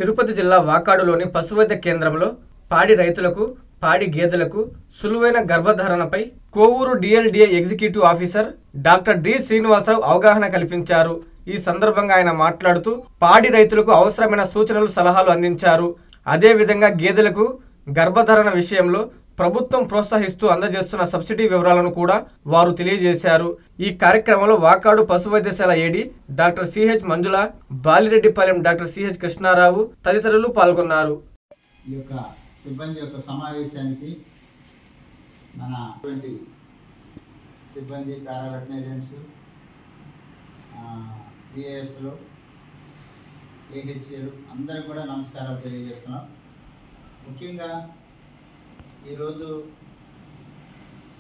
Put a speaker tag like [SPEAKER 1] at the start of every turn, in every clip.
[SPEAKER 1] తిరుపతి జిల్లా వాకాడులోని పశువైద్య కేంద్రంలో పాడి రైతులకు, పాడి గేదెలకు సులువైన గర్భధారణపై Kovur DLDA executive officer doctor D Srinivasa Rao అవగాహన కల్పించారు. ఈ సందర్భంగా ఆయన మాట్లాడుతూ పాడి రైతులకు అవసరమైన సూచనలు, సలహాలు అందించారు. అదేవిధంగా గేదెలకు గర్భధారణ విషయంలో ప్రభుత్వం ప్రోత్సహిస్తూ అందజేస్తున్న సబ్సిడీ వివరాలను కూడా వారు తెలియజేశారు. ఈ కార్యక్రమంలో వాకాడు పశువైద్యశాల ఏడీ డాక్టర్ సిహెచ్ మంజుల, బాలిరెడ్డిపాలెం డాక్టర్ సిహెచ్ కృష్ణారావు తదితరులు పాల్గొన్నారు.
[SPEAKER 2] ఈ యొక్క సిబ్బంది యొక్క సమావేశానికి మన సిబ్బంది, పారావెటనరియన్స్, బిఏఎస్లు, ఏహెచ్ఏలు అందరికీ కూడా నమస్కారాలు తెలియజేస్తున్నాం. ముఖ్యంగా ఈరోజు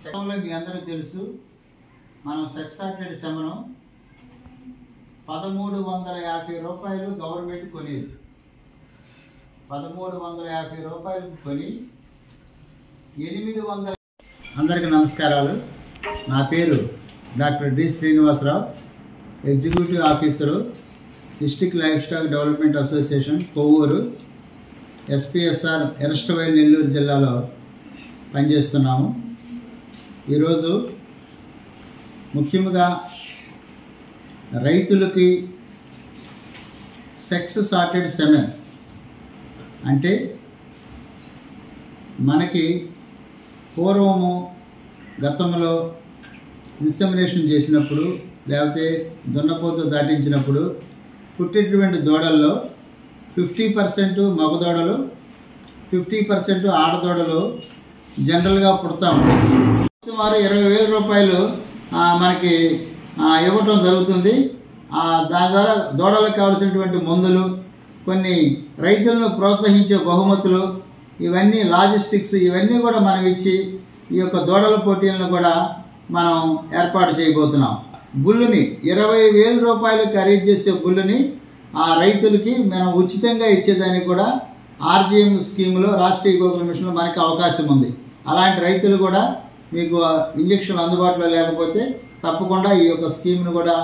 [SPEAKER 2] సెకంలో మీ అందరికీ తెలుసు, మనం సెక్సాటెడ్ సెమను 1350 రూపాయలు గవర్నమెంట్ కొనేది. 1350 రూపాయలు కొని 800. అందరికీ నమస్కారాలు. నా పేరు doctor D Srinivasa Rao, executive officer, district livestock development association Kovvur, SPSR ఎరస్టవైల్ నెల్లూరు జిల్లాలో పనిచేస్తున్నాము. ఈరోజు ముఖ్యంగా రైతులకి సెక్స్ సార్టెడ్ సెమెన్ అంటే మనకి పూర్వము గతంలో ఇన్సెమినేషన్ చేసినప్పుడు లేకపోతే దున్నపోతు దాటించినప్పుడు పుట్టేటువంటి దూడల్లో 50% మగదూడలు, 50% ఆడదూడలు జనరల్గా పుడతా ఉంటాయి. సుమారు 20,000 రూపాయలు మనకి ఇవ్వటం జరుగుతుంది. దాని ద్వారా దూడలకు కావాల్సినటువంటి మందులు, కొన్ని రైతులను ప్రోత్సహించే బహుమతులు, ఇవన్నీ లాజిస్టిక్స్, ఇవన్నీ కూడా మనం ఇచ్చి ఈ యొక్క దూడల పోటీలను కూడా మనం ఏర్పాటు చేయబోతున్నాం. బుల్లుని 20,000 రూపాయలు ఖరీదు చేసే బుల్లుని ఆ రైతులకి మనం ఉచితంగా ఇచ్చేదానికి కూడా ఆర్జీఎం స్కీములో, రాష్ట్రీయ గోకుల మిషన్లో మనకి అవకాశం ఉంది. అలాంటి రైతులు కూడా మీకు ఇంజక్షన్లు అందుబాటులో లేకపోతే తప్పకుండా ఈ యొక్క స్కీమ్ను కూడా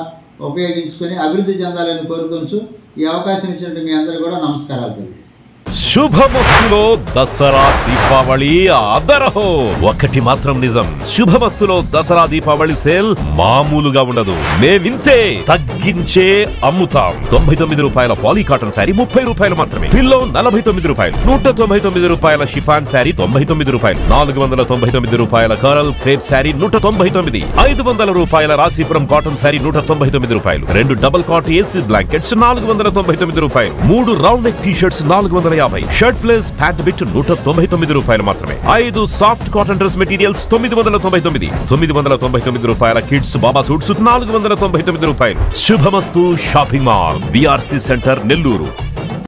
[SPEAKER 2] ఉపయోగించుకొని అభివృద్ధి చెందాలని కోరుకొంచు. ఈ అవకాశం ఇచ్చినట్టు మీ అందరూ కూడా నమస్కారాలు తెలియజేస్తాను.
[SPEAKER 3] శుభమస్తులో దసరా దీపావళి అదరహో. ఒకటి మాత్రం నిజం, శుభమస్తులో దసరా దీపావళి సేల్ మామూలుగా ఉండదు. మేమింతే తగ్గించే అమ్ముతాం. 99 రూపాయల పాలీ కాటన్ శారీ 30 రూపాయలు మాత్రమే. పిల్లో 49 రూపాయలు. 199 రూపాయల షిఫాన్ శారీ 99 రూపాయలు. 499 రూపాయల కరల్ క్రేప్ శారీ 199. 500 రూపాయల రాశీపురం కాటన్ శారీ 199 రూపాయలు. 2 డబుల్ కాట్ ఏసీ బ్లాంకెట్స్ 499 రూపాయలు. 3 round neck T shirts 450. Shirt place pant bit 199 రూపాయలు మాత్రమే. 5 సాఫ్ట్ కాటన్ డ్రెస్ మెటీరియల్స్ 999. 999 రూపాయల కిడ్స్ బాబా సూట్స్ 499 రూపాయలు. శుభమస్తు shopping mall, BRC centre, Nellore.